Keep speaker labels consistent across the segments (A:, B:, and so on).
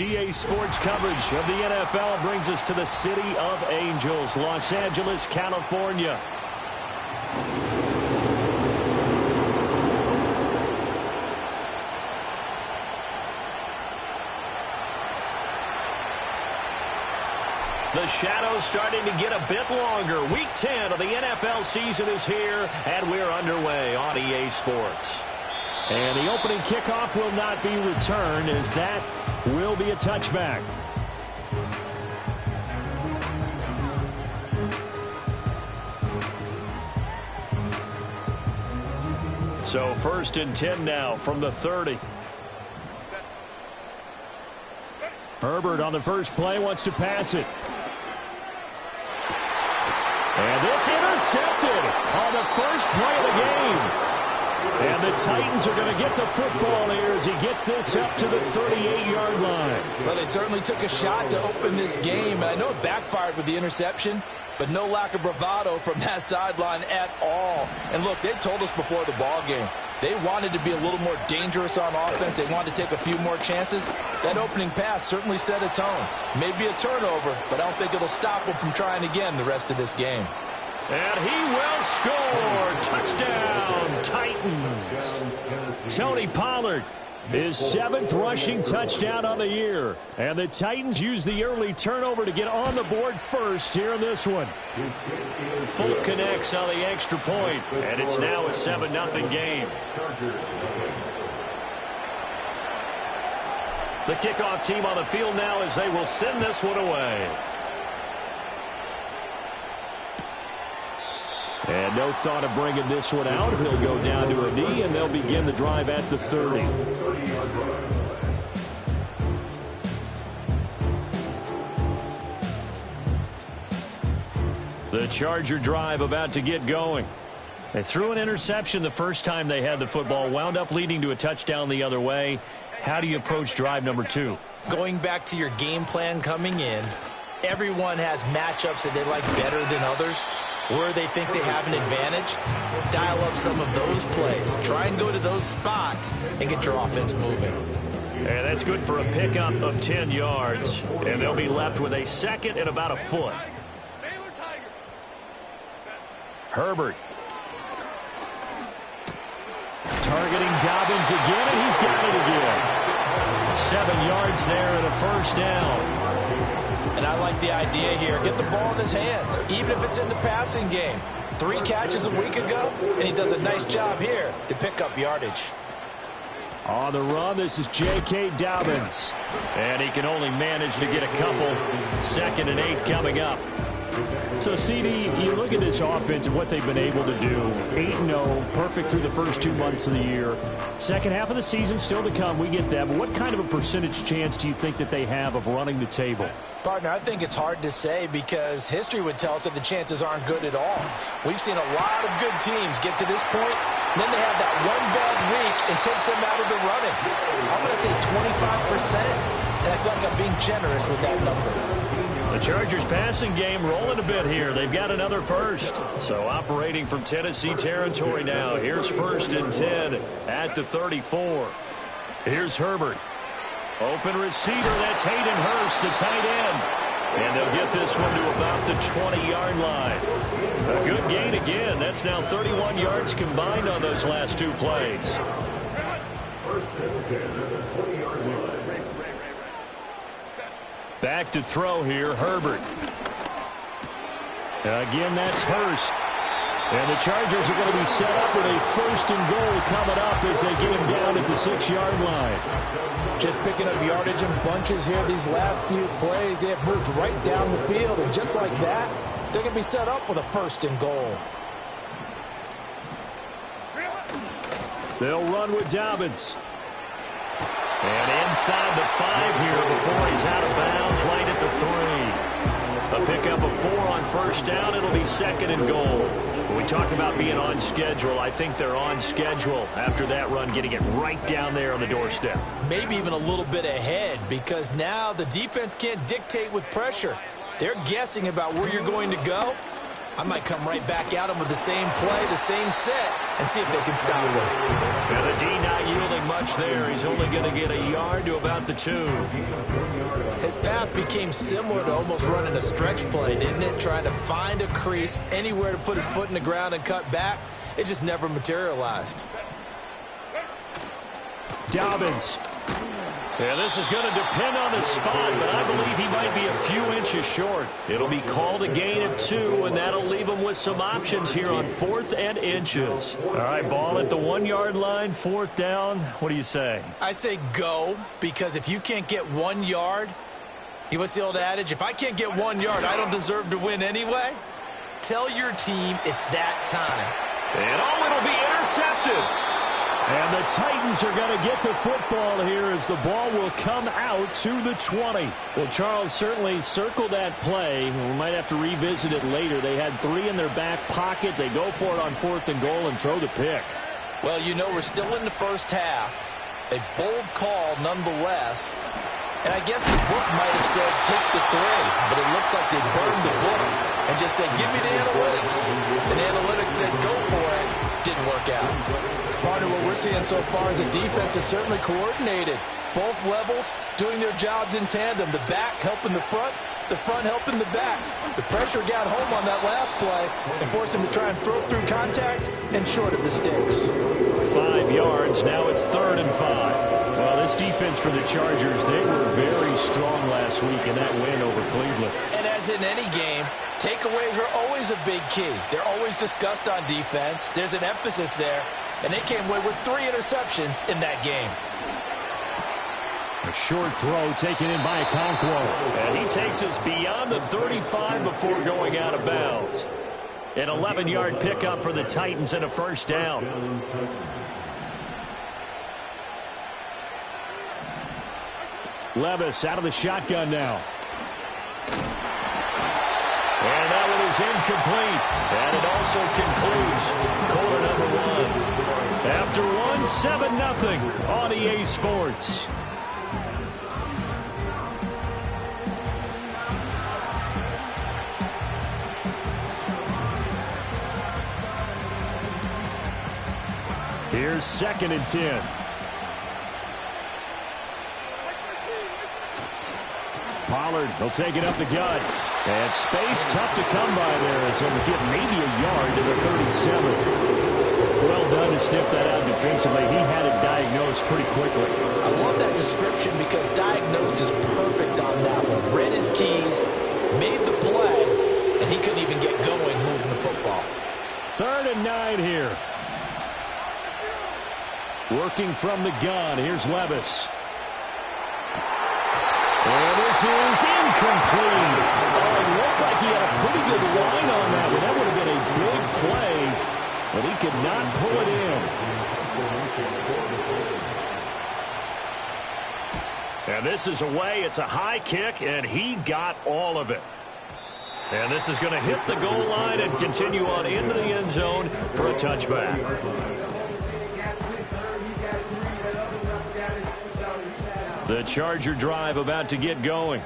A: EA Sports coverage of the NFL brings us to the City of Angels, Los Angeles, California. The shadow's starting to get a bit longer. Week 10 of the NFL season is here, and we're underway on EA Sports. And the opening kickoff will not be returned, as that will be a touchback. So 1st and 10 now from the 30. Herbert on the first play wants to pass it. And this intercepted on the first play of the game. And the Titans are going to get the football here as he gets this up to the 38-yard line.
B: Well, they certainly took a shot to open this game. And I know it backfired with the interception, but no lack of bravado from that sideline at all. And look, they told us before the ball game, they wanted to be a little more dangerous on offense. They wanted to take a few more chances. That opening pass certainly set a tone. Maybe a turnover, but I don't think it'll stop them from trying again the rest of this game.
A: And he will score. Touchdown, Titans. Tony Pollard, his 7th rushing touchdown on the year. And the Titans use the early turnover to get on the board first here in this one. Full connects on the extra point, and it's now a 7-0 game. The kickoff team on the field now as they will send this one away. And no thought of bringing this one out. He'll go down to a knee, and they'll begin the drive at the 30. The Charger drive about to get going. They threw an interception the first time they had the football, wound up leading to a touchdown the other way. How do you approach drive number 2?
B: Going back to your game plan coming in, everyone has matchups that they like better than others. Where they think they have an advantage, dial up some of those plays. Try and go to those spots and get your offense moving.
A: And that's good for a pickup of 10 yards. And they'll be left with a 2nd and about a foot. Herbert. Targeting Dobbins again, and he's got it again. 7 yards there and a 1st down.
B: And I like the idea here. Get the ball in his hands, even if it's in the passing game. 3 catches a week ago, and he does a nice job here to pick up yardage.
A: On the run, this is J.K. Dobbins. And he can only manage to get a couple. 2nd and 8 coming up. So, CD, you look at this offense and what they've been able to do. 8-0, perfect through the first 2 months of the year. Second half of the season still to come. We get that. But what kind of a percentage chance do you think that they have of running the table?
B: Partner, I think it's hard to say because history would tell us that the chances aren't good at all. We've seen a lot of good teams get to this point, and then they have that one bad week and takes them out of the running. I'm going to say 25%, and I feel like I'm being generous with that number.
A: The Chargers passing game rolling a bit here. They've got another first. So operating from Tennessee territory now. Here's 1st and 10 at the 34. Here's Herbert. Open receiver, that's Hayden Hurst, the tight end. And they'll get this one to about the 20-yard line. A good gain again. That's now 31 yards combined on those last 2 plays. Back to throw here, Herbert. Again, that's Hurst. And the Chargers are going to be set up with a 1st and goal coming up as they get him down at the 6-yard line.
B: Just picking up yardage in bunches here. These last few plays, they have moved right down the field. And just like that, they're going to be set up with a 1st and goal.
A: They'll run with Dobbins. And inside the 5 here before he's out of bounds, right at the 3. A pickup of 4 on 1st down. It'll be 2nd and goal. When we talk about being on schedule, I think they're on schedule after that run, getting it right down there on the doorstep.
B: Maybe even a little bit ahead, because now the defense can't dictate with pressure. They're guessing about where you're going to go. I might come right back at them with the same play, the same set, and see if they can stop them.
A: And the D not yielding much there. He's only going to get a yard to about the 2.
B: His path became similar to almost running a stretch play, didn't it? Trying to find a crease, anywhere to put his foot in the ground and cut back. It just never materialized.
A: Dobbins. Yeah, this is going to depend on the spot, but I believe he might be a few inches short. It'll be called a gain of 2, and that'll leave him with some options here on 4th and inches. All right, ball at the 1-yard line, 4th down. What do you say?
B: I say go, because if you can't get 1 yard, what's the old adage? If I can't get 1 yard, I don't deserve to win anyway. Tell your team it's that time.
A: And it'll be intercepted. And the Titans are going to get the football here as the ball will come out to the 20. Well, Charles, certainly circle that play. We might have to revisit it later. They had 3 in their back pocket. They go for it on 4th and goal and throw the pick.
B: Well, you know, we're still in the first half. A bold call nonetheless. And I guess the book might have said take the 3, but it looks like they burned the book and just said give me the analytics. And the analytics said go for it. Didn't work out. Partner, what we're seeing so far is the defense is certainly coordinated. Both levels doing their jobs in tandem. The back helping the front helping the back. The pressure got home on that last play and forced him to try and throw through contact and short of the sticks.
A: 5 yards. Now it's 3rd and 5. Well, this defense for the Chargers, they were very strong last week in that win over Cleveland.
B: And as in any game, takeaways are always a big key. They're always discussed on defense. There's an emphasis there. And they came away with 3 interceptions in that game.
A: A short throw taken in by Okonkwo. And he takes us beyond the 35 before going out of bounds. An 11-yard pickup for the Titans and a 1st down. Levis out of the shotgun now. And that one is incomplete. And it also concludes quarter number 1. After 1, 7-0 on EA Sports. Here's 2nd and 10. Pollard, he'll take it up the gut. And space tough to come by there as he'll get maybe a yard to the 37. Well done to sniff that out defensively. He had it diagnosed pretty quickly.
B: I love that description because diagnosed is perfect on that one. Read his keys, made the play, and he couldn't even get going moving the football.
A: 3rd and 9 here. Working from the gun. Here's Levis. And this is incomplete. Oh, it looked like he had a pretty good line on that one. That would have been a big play, but he could not pull it in. And this is away. It's a high kick, and he got all of it. And this is going to hit the goal line and continue on into the end zone for a touchback. The Charger drive about to get going.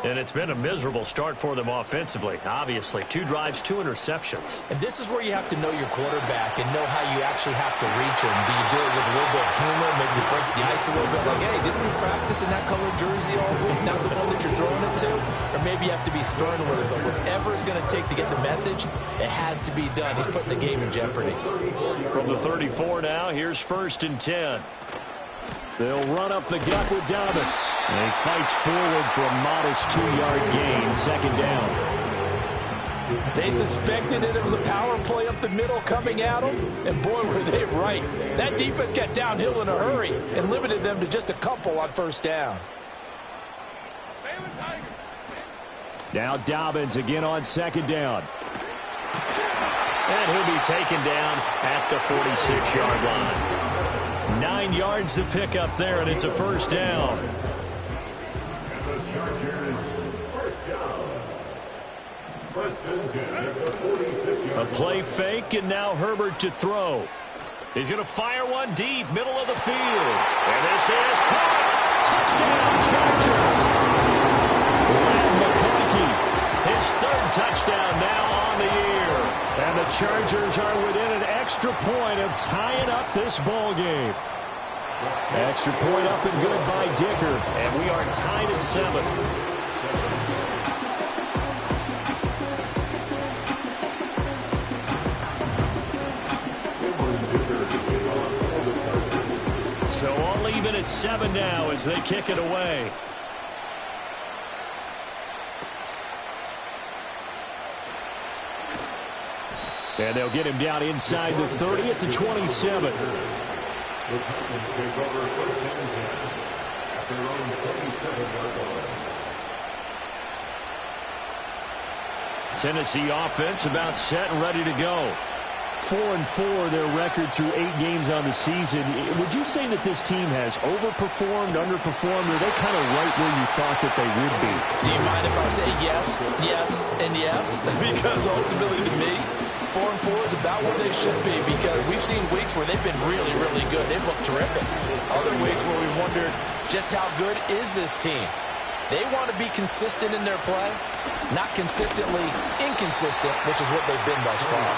A: And it's been a miserable start for them offensively. Obviously, 2 drives, 2 interceptions.
B: And this is where you have to know your quarterback and know how you actually have to reach him. Do you do it with a little bit of humor? Maybe you break the ice a little bit. Like, hey, didn't we practice in that color jersey all week? Not the one that you're throwing it to? Or maybe you have to be stern with it. But whatever it's going to take to get the message, it has to be done. He's putting the game in jeopardy.
A: From the 34 now, here's 1st and 10. They'll run up the gut with Dobbins. And he fights forward for a modest 2-yard gain, 2nd down.
B: They suspected it was a power play up the middle coming at them, and boy, were they right. That defense got downhill in a hurry and limited them to just a couple on first down.
A: Now Dobbins again on second down. And he'll be taken down at the 46-yard line. 9 yards to pick up there, and it's a first down. A play fake, and now Herbert to throw. He's going to fire one deep, middle of the field. And this is caught. Touchdown, Chargers. Lamb McConkey, his third touchdown now on the year. And the Chargers are within an extra point of tying up this ball game. Extra point up and good by Dicker. And we are tied at 7. So all even at 7 now as they kick it away. And they'll get him down inside the 30 at the 27. Tennessee offense about set and ready to go. 4-4 their record through 8 games on the season. Would you say that this team has overperformed, underperformed, or are they kind of right where you thought that they would be?
B: Do you mind if I say yes, yes, and yes? Because ultimately to me, 4-4 is about where they should be, because we've seen weeks where they've been really, really good. They've looked terrific. Other weeks where we wondered just how good is this team. They want to be consistent in their play, not consistently inconsistent, which is what they've been thus far.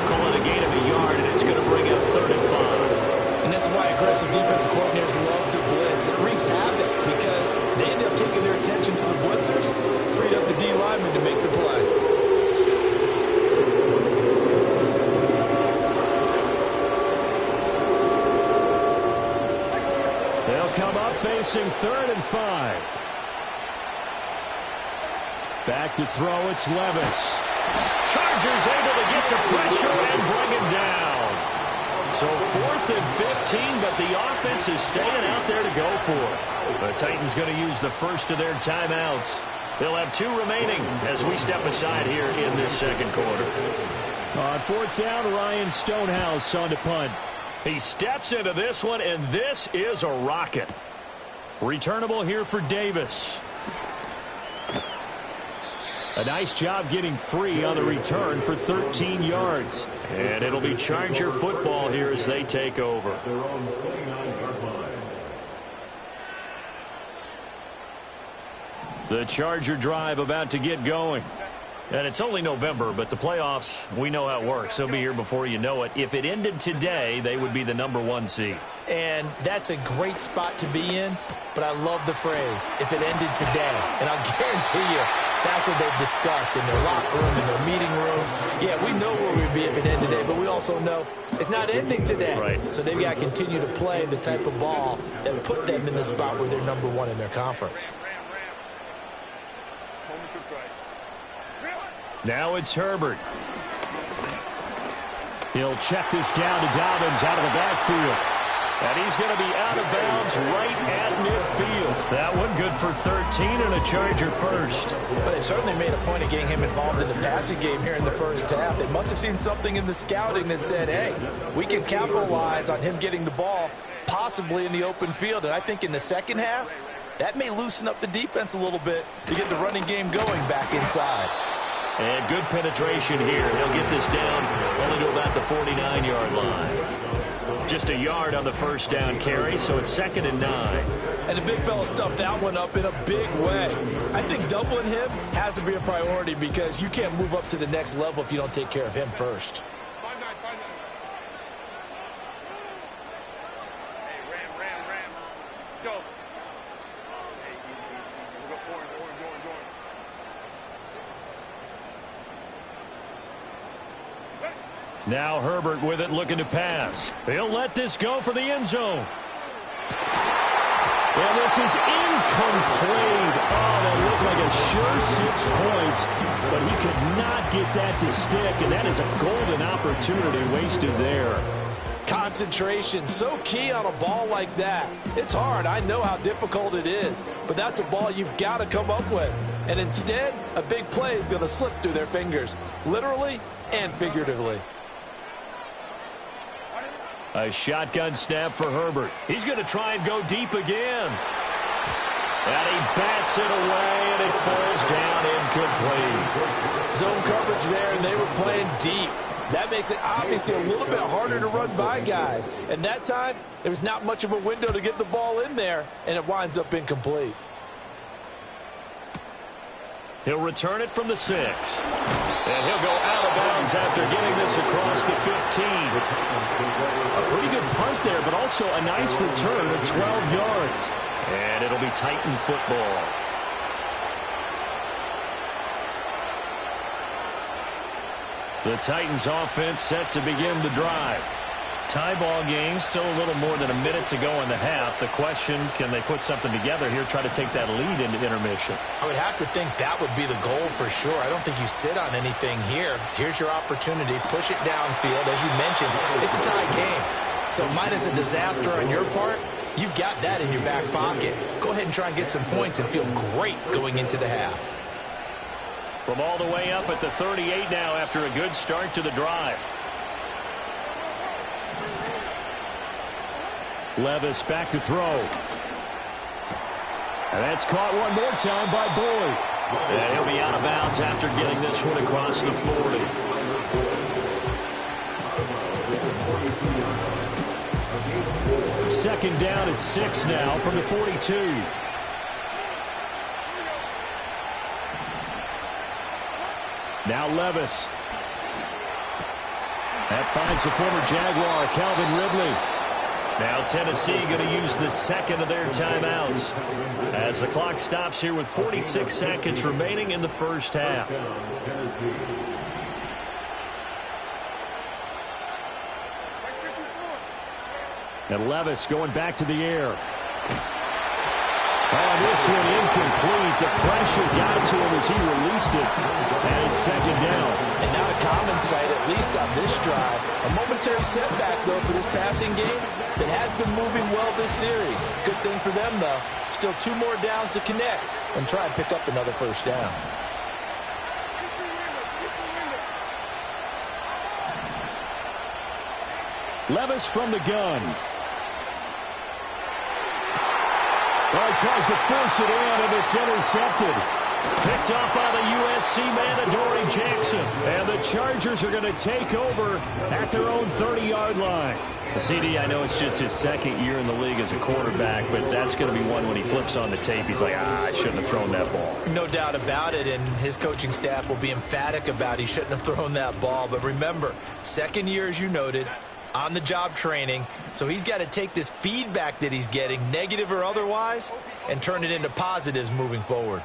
A: Calling a gain of a yard, and it's going to bring up 3rd and 5.
B: And this is why aggressive defensive coordinators love to blitz. It wreaks havoc because they end up taking their attention to the blitzers, freed up the D lineman to make the play.
A: They'll come up facing 3rd and 5. Back to throw, it's Levis. Chargers able to get the pressure and bring him down. So 4th and 15, but the offense is staying out there to go for it. The Titans going to use the first of their timeouts. They'll have 2 remaining as we step aside here in this second quarter. On 4th down, Ryan Stonehouse on to punt. He steps into this one, and this is a rocket. Returnable here for Davis. A nice job getting free on the return for 13 yards. And it'll be Charger football here as they take over. The Charger drive about to get going. And it's only November, but the playoffs, we know how it works. They'll be here before you know it. If it ended today, they would be the #1 seed.
B: And that's a great spot to be in, but I love the phrase, if it ended today. And I'll guarantee you, that's what they've discussed in their locker room, in their meeting rooms. Yeah, we know where we'd be if it ended today, but we also know it's not ending today.
A: Right.
B: So they've got to continue to play the type of ball that put them in the spot where they're #1 in their conference.
A: Now it's Herbert. He'll check this down to Dobbins out of the backfield. And he's going to be out of bounds right at midfield. That one good for 13 and a Charger first.
B: But they certainly made a point of getting him involved in the passing game here in the first half. They must have seen something in the scouting that said, hey, we can capitalize on him getting the ball possibly in the open field. And I think in the second half, that may loosen up the defense a little bit to get the running game going back inside.
A: And good penetration here. He'll get this down only to about the 49-yard line. Just a yard on the first down carry, so it's 2nd and 9.
B: And the big fella stuffed that one up in a big way. I think doubling him has to be a priority because you can't move up to the next level if you don't take care of him first.
A: Now Herbert with it, looking to pass. He'll let this go for the end zone. And this is incomplete. Oh, that looked like a sure 6 points, but he could not get that to stick, and that is a golden opportunity wasted there.
B: Concentration, so key on a ball like that. It's hard. I know how difficult it is, but that's a ball you've got to come up with. And instead, a big play is going to slip through their fingers, literally and figuratively.
A: A shotgun snap for Herbert. He's going to try and go deep again. And he bats it away, and it falls down incomplete.
B: Zone coverage there, and they were playing deep. That makes it obviously a little bit harder to run by guys. And that time, there was not much of a window to get the ball in there, and it winds up incomplete.
A: He'll return it from the 6. And he'll go out of bounds after getting this across the 15. A pretty good punt there, but also a nice return of 12 yards. And it'll be Titan football. The Titans offense set to begin the drive. Tie ball game, still a little more than a minute to go in the half. The question, can they put something together here, try to take that lead into intermission?
C: I would have to think that would be the goal for sure. I don't think you sit on anything here. Here's your opportunity. Push it downfield. As you mentioned, it's a tie game. So minus a disaster on your part, you've got that in your back pocket. Go ahead and try and get some points and feel great going into the half.
A: From all the way up at the 38 now after a good start to the drive. Levis back to throw. And that's caught one more time by Boyd. And he'll be out of bounds after getting this one across the 40. Second down at 6 now from the 42. Now Levis. That finds the former Jaguar, Calvin Ridley. Now Tennessee going to use the second of their timeouts as the clock stops here with 46 seconds remaining in the first half. And Levis going back to the air. Oh, this one incomplete. The pressure got to him as he released it. And it's second down.
B: And not a common sight, at least on this drive. A momentary setback, though, for this passing game that has been moving well this series. Good thing for them, though. Still 2 more downs to connect and try and pick up another first down.
A: Levis from the gun. Well, he tries to force it in, and it's intercepted. Picked up by the USC man, Adoree Jackson. And the Chargers are going to take over at their own 30-yard line. CD, I know it's just his second year in the league as a quarterback, but that's going to be one when he flips on the tape. He's like, I shouldn't have thrown that ball.
C: No doubt about it, and his coaching staff will be emphatic about he shouldn't have thrown that ball. But remember, second year, as you noted, on-the-job training, so he's got to take this feedback that he's getting, negative or otherwise, and turn it into positives moving forward.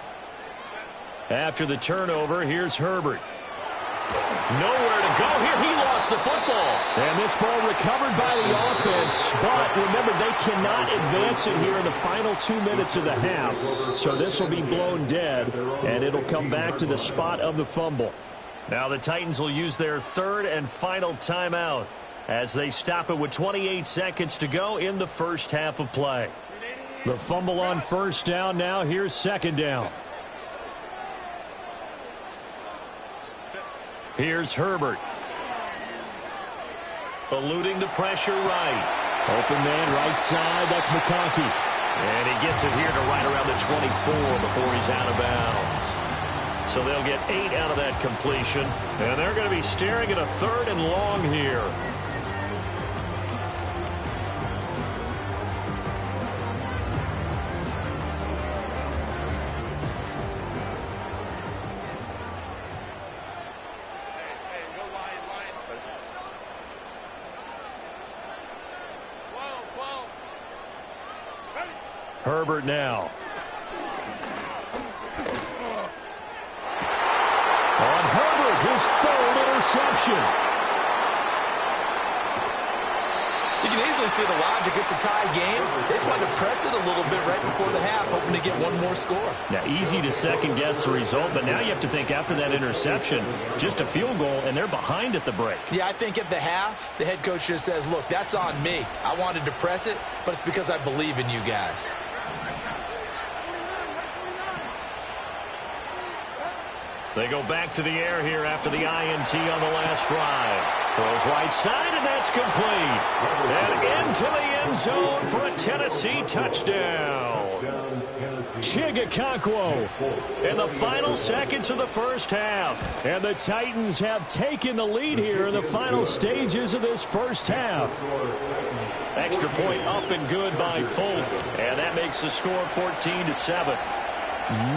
A: After the turnover, here's Herbert. Nowhere to go here. He lost the football. And this ball recovered by the offense. But remember, they cannot advance it here in the final 2 minutes of the half. So this will be blown dead, and it'll come back to the spot of the fumble. Now the Titans will use their third and final timeout as they stop it with 28 seconds to go in the first half of play. The fumble on first down now. Here's second down. Here's Herbert. Eluding the pressure right. Open man right side. That's McConkey. And he gets it here to right around the 24 before he's out of bounds. So they'll get 8 out of that completion. And they're going to be staring at a third and long here. Herbert now. On Herbert, his third interception.
C: You can easily see the logic. It's a tie game. They just
B: wanted to press it a little bit right before the half, hoping to get one more score.
A: Now, easy to second-guess the result, but now you have to think after that interception, just a field goal, and they're behind at the break.
B: Yeah, I think at the half, the head coach just says, look, that's on me. I wanted to press it, but it's because I believe in you guys.
A: They go back to the air here after the INT on the last drive. Throws right side, and that's complete. And into the end zone for a Tennessee touchdown. Chigakakwo in the final seconds of the first half. And the Titans have taken the lead here in the final stages of this first half. Extra point up and good by Folk. And that makes the score 14-7.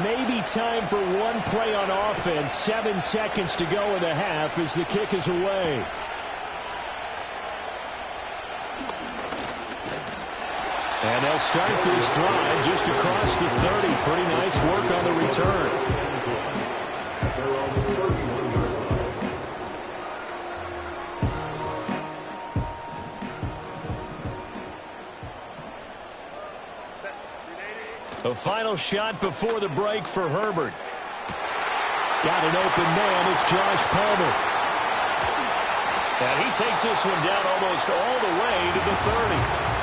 A: Maybe time for one play on offense. 7 seconds to go in the half as the kick is away. And they'll start this drive just across the 30. Pretty nice work on the return. A final shot before the break for Herbert. Got an open man. It's Josh Palmer. And he takes this one down almost all the way to the 30.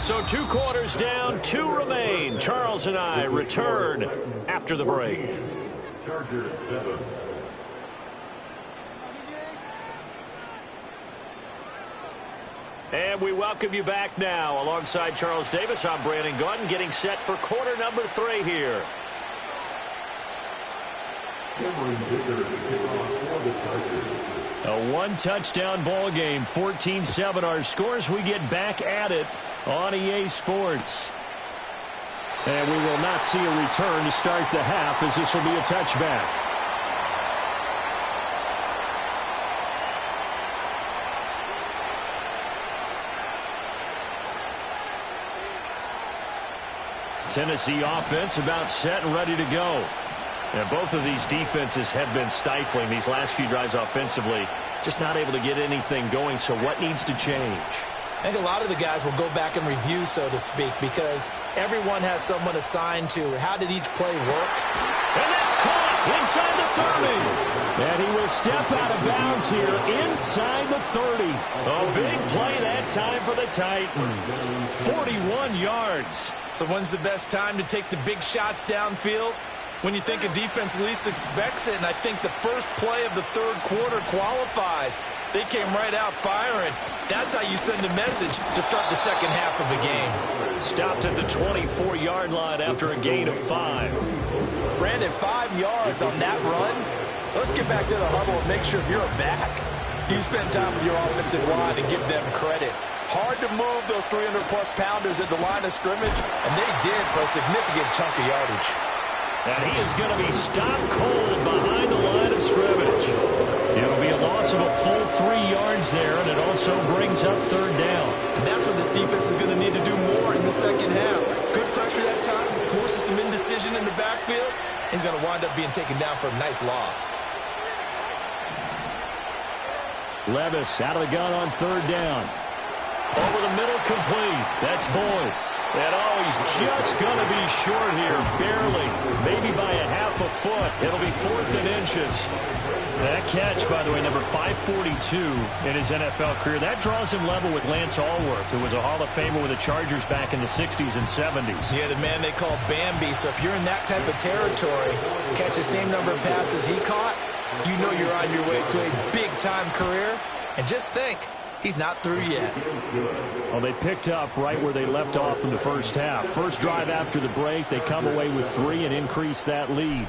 A: So 2 quarters down, 2 remain. Charles and I return after the break. Chargers 7. And we welcome you back now. Alongside Charles Davis, I'm Brandon Gaudin, getting set for quarter number 3 here. A 1-touchdown ball game, 14-7 our scores. We get back at it on EA Sports. And we will not see a return to start the half, as this will be a touchback. Tennessee offense about set and ready to go. And both of these defenses have been stifling these last few drives offensively. Just not able to get anything going. So what needs to change?
B: I think a lot of the guys will go back and review, so to speak, because everyone has someone assigned to how did each play work.
A: And that's caught inside the 30. And he will step out of bounds here inside the 30. A big play that time for the Titans. 41 yards.
B: So when's the best time to take the big shots downfield? When you think a defense least expects it, and I think the first play of the third quarter qualifies. They came right out firing. That's how you send a message to start the second half of a game.
A: Stopped at the 24-yard line after a gain of 5.
B: Brandon, 5 yards on that run. Let's get back to the huddle and make sure you're back. You spend time with your offensive line and give them credit. Hard to move those 300-plus pounders at the line of scrimmage, and they did for a significant chunk of yardage.
A: And he is going to be stopped cold behind the line of scrimmage. It'll be a loss of a full 3 yards there, and it also brings up third down.
B: And that's what this defense is going to need to do more in the second half. Good pressure that time, forces some indecision in the backfield. He's going to wind up being taken down for a nice loss.
A: Levis out of the gun on third down. Over the middle, complete. That's Boyd. And oh, he's just going to be short here, barely. Maybe by a half a foot. It'll be 4th and inches. That catch, by the way, number 542 in his NFL career. That draws him level with Lance Allworth, who was a Hall of Famer with the Chargers back in the 60s and 70s.
B: Yeah, the man they call Bambi. So if you're in that type of territory, catch the same number of passes he caught, you know you're on your way to a big-time career. And just think, he's not through yet.
A: Well, they picked up right where they left off in the first half. First drive after the break, they come away with 3 and increase that lead.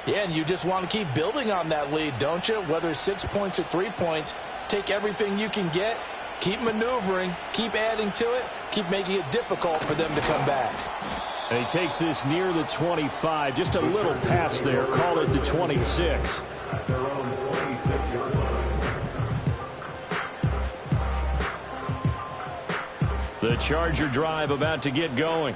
B: Yeah, and you just want to keep building on that lead, don't you? Whether it's 6 points or 3 points, take everything you can get, keep maneuvering, keep adding to it, keep making it difficult for them to come back.
A: And he takes this near the 25, just a little past there, call it the 26. The Charger drive about to get going.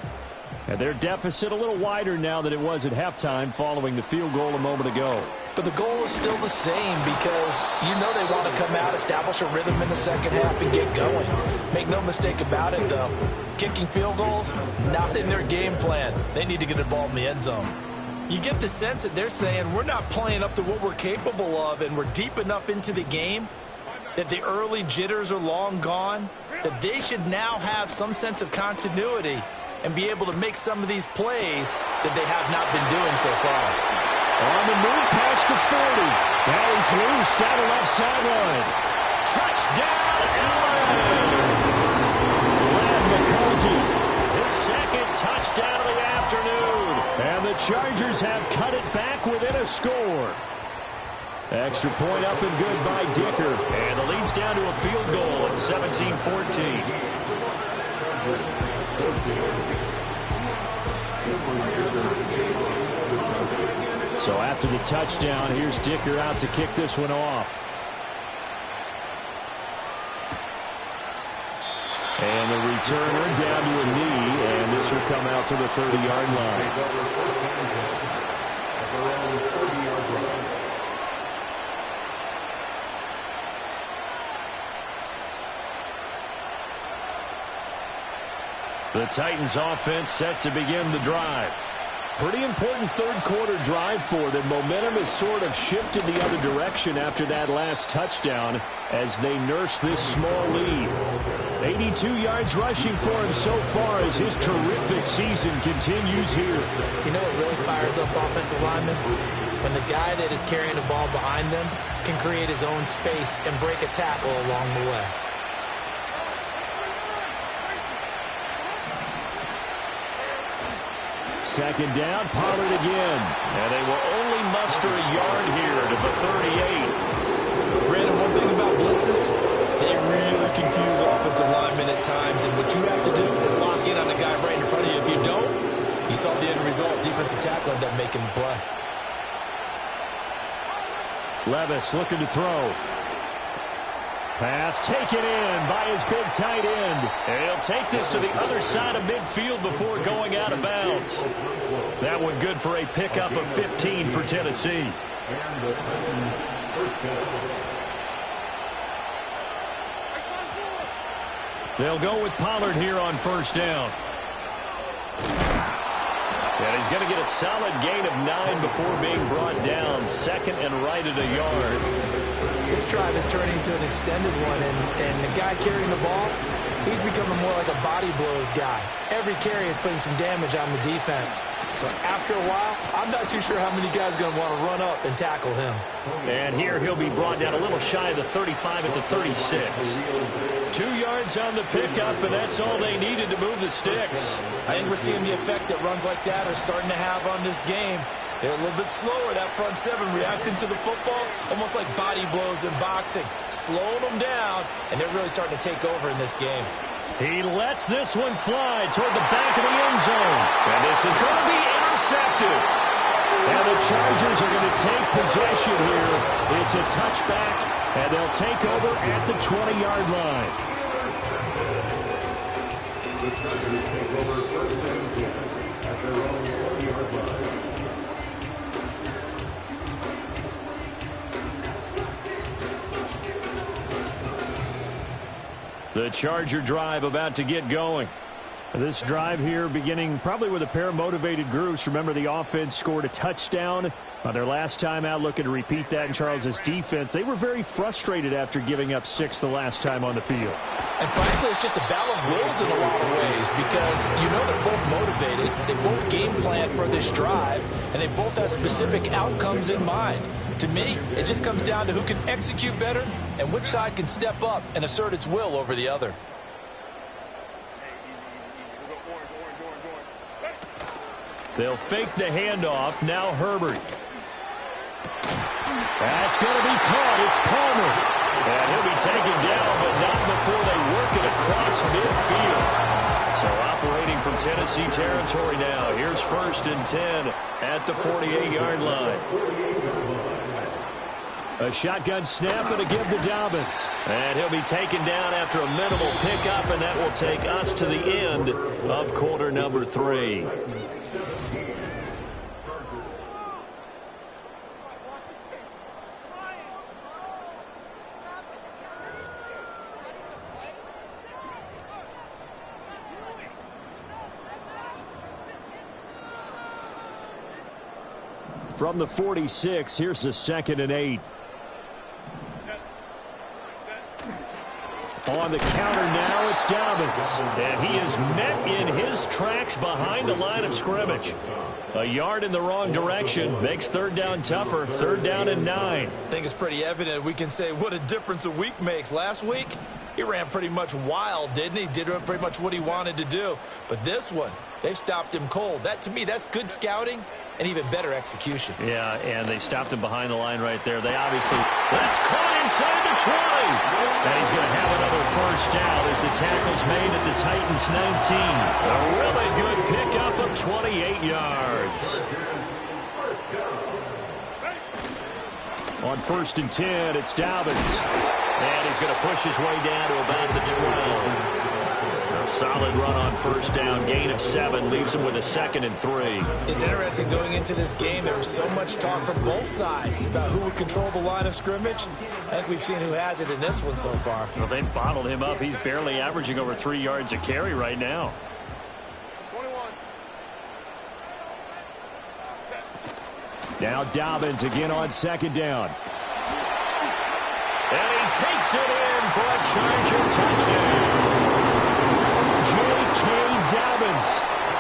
A: And their deficit a little wider now than it was at halftime following the field goal a moment ago.
B: But the goal is still the same because you know they want to come out, establish a rhythm in the second half, and get going. Make no mistake about it, though. Kicking field goals, not in their game plan. They need to get involved in the end zone. You get the sense that they're saying we're not playing up to what we're capable of, and we're deep enough into the game that the early jitters are long gone, that they should now have some sense of continuity and be able to make some of these plays that they have not been doing so far.
A: On the move past the 40. That is loose down the left sideline. Touchdown, LA! Ladd McConkey, his second touchdown of the afternoon. And the Chargers have cut it back within a score. Extra point up and good by Dicker. And the lead's down to a field goal at 17-14. So after the touchdown, here's Dicker out to kick this one off. And the returner down to a knee, and this will come out to the 30-yard line. The Titans offense set to begin the drive. Pretty important third-quarter drive for them. Momentum has sort of shifted the other direction after that last touchdown as they nurse this small lead. 82 yards rushing for him so far as his terrific season continues here.
B: You know what really fires up offensive linemen? When the guy that is carrying the ball behind them can create his own space and break a tackle along the way.
A: Second down, Pollard again. And they will only muster a yard here to the 38.
B: Brandon, one thing about blitzes, they really confuse offensive linemen at times, and what you have to do is lock in on the guy right in front of you. If you don't, you saw the end result. Defensive tackle ended up making the play.
A: Levis looking to throw. Pass taken in by his big tight end. And he'll take this to the other side of midfield before going out of bounds. That one good for a pickup of 15 for Tennessee. They'll go with Pollard here on first down. And he's going to get a solid gain of 9 before being brought down. Second and right at a yard.
B: This drive is turning into an extended one, and the guy carrying the ball, he's becoming more like a body blows guy. Every carry is putting some damage on the defense. So after a while, I'm not too sure how many guys are going to want to run up and tackle him.
A: And here he'll be brought down a little shy of the 35 at the 36. 2 yards on the pickup, and that's all they needed to move the sticks.
B: I think we're seeing the effect that runs like that are starting to have on this game. They're a little bit slower, that front seven, reacting to the football, almost like body blows in boxing, slowing them down, and they're really starting to take over in this game.
A: He lets this one fly toward the back of the end zone. And this is going to be intercepted. And the Chargers are going to take possession here. It's a touchback, and they'll take over at the 20-yard line. The Chargers take over first and 10 at their own 20-yard line. The Charger drive about to get going. This drive here beginning probably with a pair of motivated groups. Remember, the offense scored a touchdown on their last time out, looking to repeat that in Charles's defense. They were very frustrated after giving up 6 the last time on the field.
B: And frankly, it's just a battle of wills in a lot of ways because you know they're both motivated. They both game plan for this drive, and they both have specific outcomes in mind. To me, it just comes down to who can execute better and which side can step up and assert its will over the other.
A: They'll fake the handoff. Now Herbert. That's going to be caught. It's Palmer. And he'll be taken down, but not before they work it across midfield. So operating from Tennessee territory now. Here's first and 10 at the 48-yard line. A shotgun snap and a give to Dobbins. And he'll be taken down after a minimal pickup, and that will take us to the end of quarter number 3. From the 46, here's the 2nd and 8. On the counter now, it's Dobbins. And he is met in his tracks behind the line of scrimmage. A yard in the wrong direction makes 3rd down tougher. 3rd down and 9.
B: I think it's pretty evident. We can say what a difference a week makes. Last week, he ran pretty much wild, didn't he? Did pretty much what he wanted to do. But this one, they've stopped him cold. That, to me, that's good scouting and even better execution.
A: Yeah, and they stopped him behind the line right there. They obviously, that's caught inside the 20. And he's going to have another 1st down as the tackle's made at the Titans 19. A really good pickup of 28 yards. On 1st and 10, it's Dobbins. And he's going to push his way down to about the 12. A solid run on 1st down. Gain of 7 leaves him with a 2nd and 3.
B: It's interesting going into this game. There was so much talk from both sides about who would control the line of scrimmage. I think we've seen who has it in this one so far.
A: Well, they bottled him up. He's barely averaging over 3 yards a carry right now.
D: 21.
A: Now Dobbins again on 2nd down. And he takes it in for a Charger touchdown. J.K. Dobbins,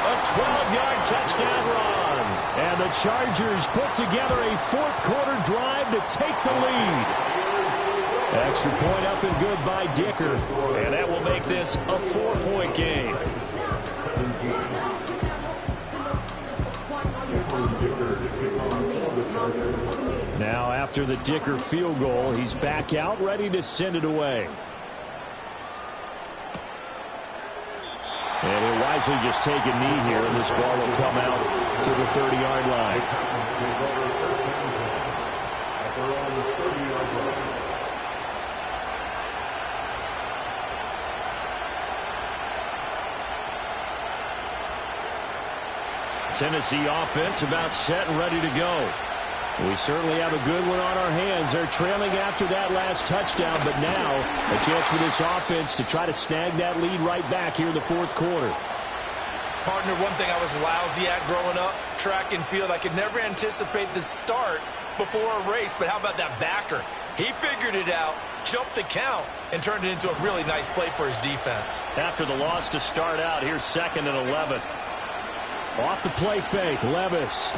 A: a 12-yard touchdown run. And the Chargers put together a 4th-quarter drive to take the lead. Extra point up and good by Dicker. And that will make this a 4-point game. Now after the Dicker field goal, he's back out ready to send it away. And he'll wisely just take a knee here, and this ball will come out to the 30-yard line. Tennessee offense about set and ready to go. We certainly have a good one on our hands. They're trailing after that last touchdown, but now a chance for this offense to try to snag that lead right back here in the 4th quarter.
B: Partner, one thing I was lousy at growing up, track and field, I could never anticipate the start before a race, but how about that backer? He figured it out, jumped the count, and turned it into a really nice play for his defense.
A: After the loss to start out, here's 2nd and 11. Off the play fake, Levis.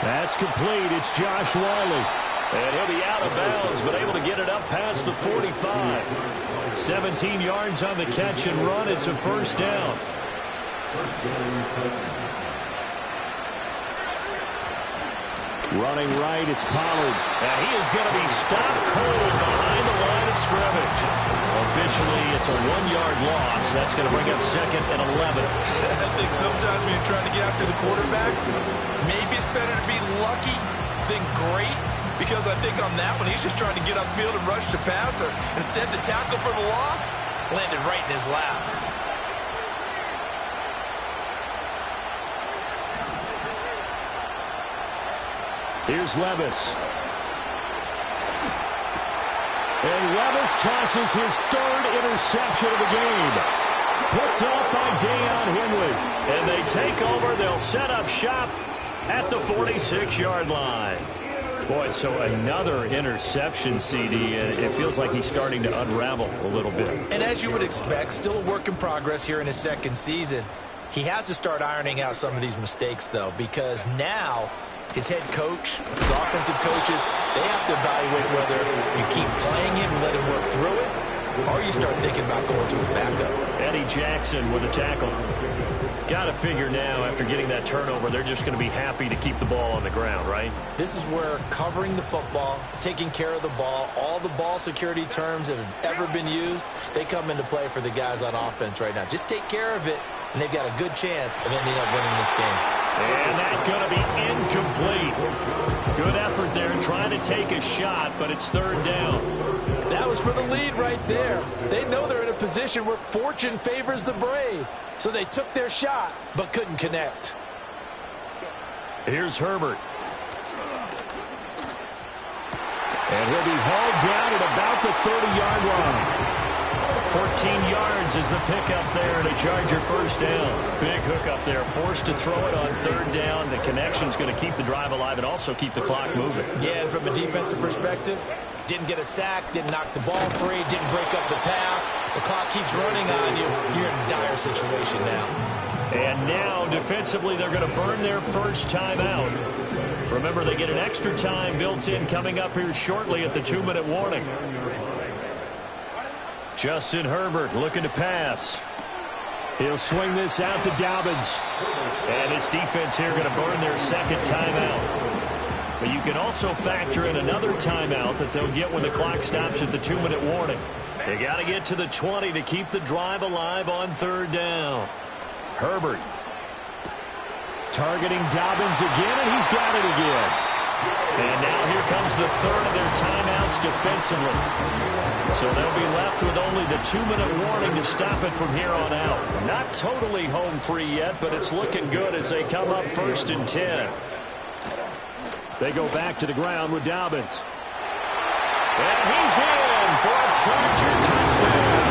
A: That's complete. It's Josh Whyle. And he'll be out of bounds, but able to get it up past the 45. 17 yards on the catch and run. It's a 1st down. Running right, it's Pollard. And he is going to be stopped cold behind the line of scrimmage. Officially, it's a 1-yard loss. That's going to bring up 2nd and 11.
B: I think sometimes when you're trying to get after the quarterback, maybe it's better to be lucky than great, because I think on that one, he's just trying to get upfield and rush the passer. Instead, the tackle for the loss landed right in his lap.
A: Here's Levis. And Levis tosses his 3rd interception of the game. Picked up by Deion Henley. And they take over. They'll set up shop at the 46-yard line. Boy, so another interception, CD, and it feels like he's starting to unravel a little bit.
B: And as you would expect, still a work in progress here in his 2nd season. He has to start ironing out some of these mistakes, though, because now his head coach, his offensive coaches, they have to evaluate whether you keep playing him and let him work through it, or you start thinking about going to his backup.
A: Eddie Jackson with a tackle. Got to figure now, after getting that turnover, they're just going to be happy to keep the ball on the ground, right?
B: This is where covering the football, taking care of the ball, all the ball security terms that have ever been used, they come into play for the guys on offense right now. Just take care of it, and they've got a good chance of ending up winning this game.
A: And that's going to be incomplete. Good effort there trying to take a shot, but it's 3rd down.
E: That was for the lead right there. They know they're in a position where fortune favors the brave. So they took their shot, but couldn't connect.
A: Here's Herbert. And he'll be hauled down at about the 30-yard line. 14 yards is the pickup there, and a Charger first down. Big hook up there, forced to throw it on third down. The connection's going to keep the drive alive and also keep the clock moving.
C: Yeah, and from a defensive perspective, didn't get a sack, didn't knock the ball free, didn't break up the pass. The clock keeps running on you. You're in a dire situation now.
A: And now, defensively, they're going to burn their first timeout. Remember, they get an extra time built in coming up here shortly at the 2-minute warning. Justin Herbert looking to pass. He'll swing this out to Dobbins. And his defense here going to burn their second timeout. But you can also factor in another timeout that they'll get when the clock stops at the 2-minute warning. They got to get to the 20 to keep the drive alive on third down. Herbert targeting Dobbins again, and he's got it again. And now here comes the third of their timeouts defensively. So they'll be left with only the 2-minute warning to stop it from here on out. Not totally home free yet, but it's looking good as they come up 1st and 10. They go back to the ground with Dobbins. And he's in for a Charger touchdown.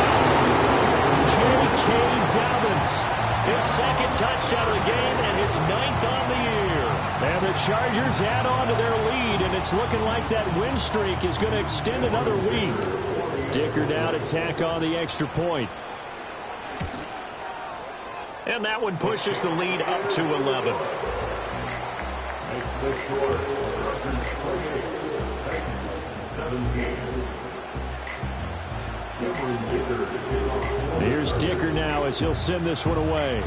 A: J.K. Dobbins. His second touchdown of the game and his 9th on the year. And the Chargers add on to their lead, and it's looking like that win streak is going to extend another week. Dicker now to tack on the extra point. And that one pushes the lead up to 11. Here's Dicker now as he'll send this one away.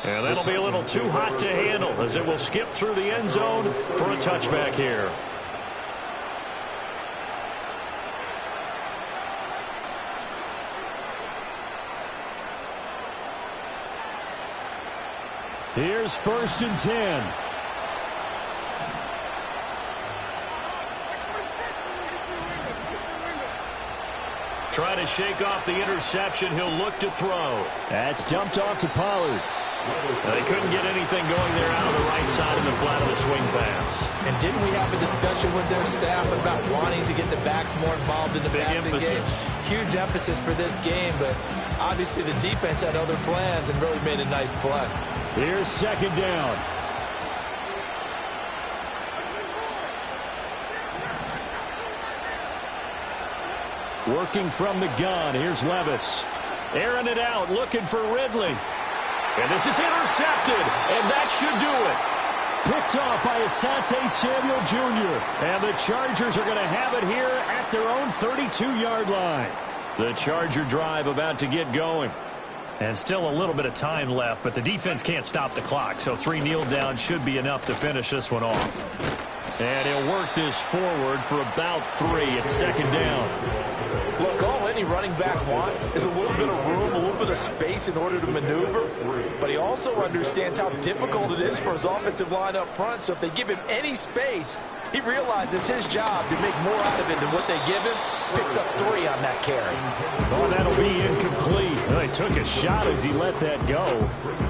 A: And that'll be a little too hot to handle as it will skip through the end zone for a touchback here. Here's 1st and 10. Trying to shake off the interception. He'll look to throw. That's dumped off to Pollard. They couldn't get anything going there out of the right side of the flat of the swing pass.
C: And didn't we have a discussion with their staff about wanting to get the backs more involved in the passing game? Huge emphasis for this game, but obviously the defense had other plans and really made a nice play.
A: Here's 2nd down. Working from the gun. Here's Levis. Airing it out, looking for Ridley. And this is intercepted, and that should do it. Picked off by Asante Samuel Jr. And the Chargers are going to have it here at their own 32-yard line. The Charger drive about to get going. And still a little bit of time left, but the defense can't stop the clock, so 3 kneel downs should be enough to finish this one off. And he'll work this forward for about 3 at 2nd down.
B: Look, all any running back wants is a little bit of room, a little bit of space in order to maneuver. But he also understands how difficult it is for his offensive line up front. So if they give him any space, he realizes his job to make more out of it than what they give him. Picks up 3 on that carry.
A: Oh, that'll be incomplete. Well, they took a shot as he let that go.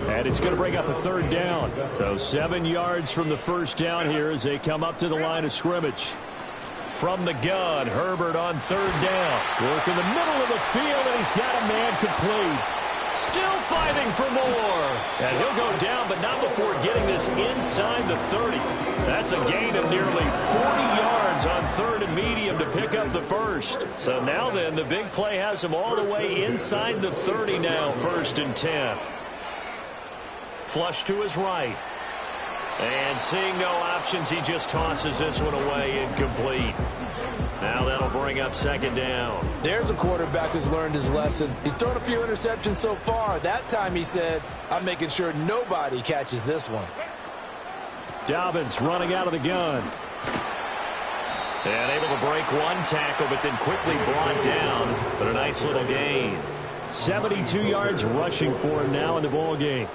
A: And it's going to bring up a 3rd down. So 7 yards from the first down here as they come up to the line of scrimmage. From the gun, Herbert on 3rd down. Work in the middle of the field, and he's got a man complete. Still fighting for more. And he'll go down, but not before getting this inside the 30. That's a gain of nearly 40 yards on 3rd and medium to pick up the first. So now then, the big play has him all the way inside the 30 now, 1st and 10. Flush to his right. And seeing no options, he just tosses this one away, incomplete. Now that'll bring up 2nd down.
E: There's a quarterback who's learned his lesson. He's thrown a few interceptions so far. That time he said, I'm making sure nobody catches this one.
A: Dobbins running out of the gun. And able to break one tackle, but then quickly brought down. But a nice little gain. 72 yards rushing for him now in the ball game.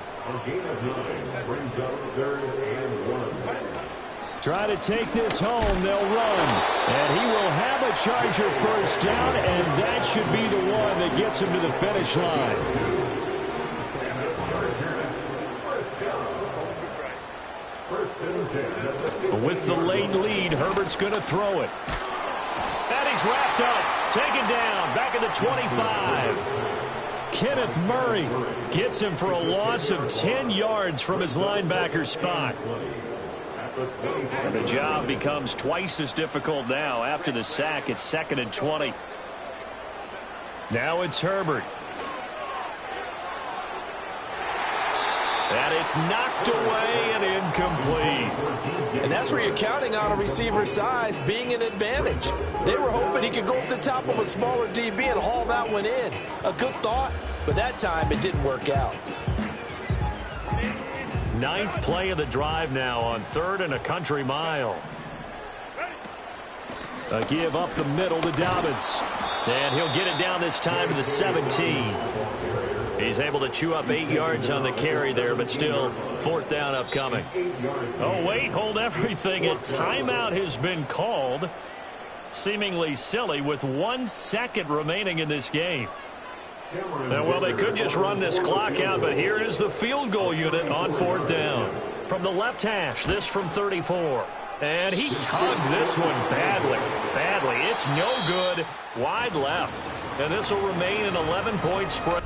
A: Try to take this home. They'll run. And he will have a Charger first down, and that should be the one that gets him to the finish line. With the late lead, Herbert's going to throw it. And he's wrapped up, taken down, back at the 25. Kenneth Murray gets him for a loss of 10 yards from his linebacker spot. And the job becomes twice as difficult now after the sack. It's 2nd and 20. Now it's Herbert. And it's knocked away and incomplete.
E: And that's where you're counting on a receiver's size being an advantage. They were hoping he could go over the top of a smaller DB and haul that one in. A good thought, but that time it didn't work out.
A: 9th play of the drive now on 3rd and a country mile. A give up the middle to Dobbins. And he'll get it down this time to the 17. He's able to chew up 8 yards on the carry there, but still 4th down upcoming. Oh, wait, hold everything. A timeout has been called. Seemingly silly with 1 second remaining in this game. Now, well, they could just run this clock out, but here is the field goal unit on 4th down. From the left hash, this from 34. And he tugged this one badly. Badly. It's no good. Wide left. And this will remain an 11-point spread.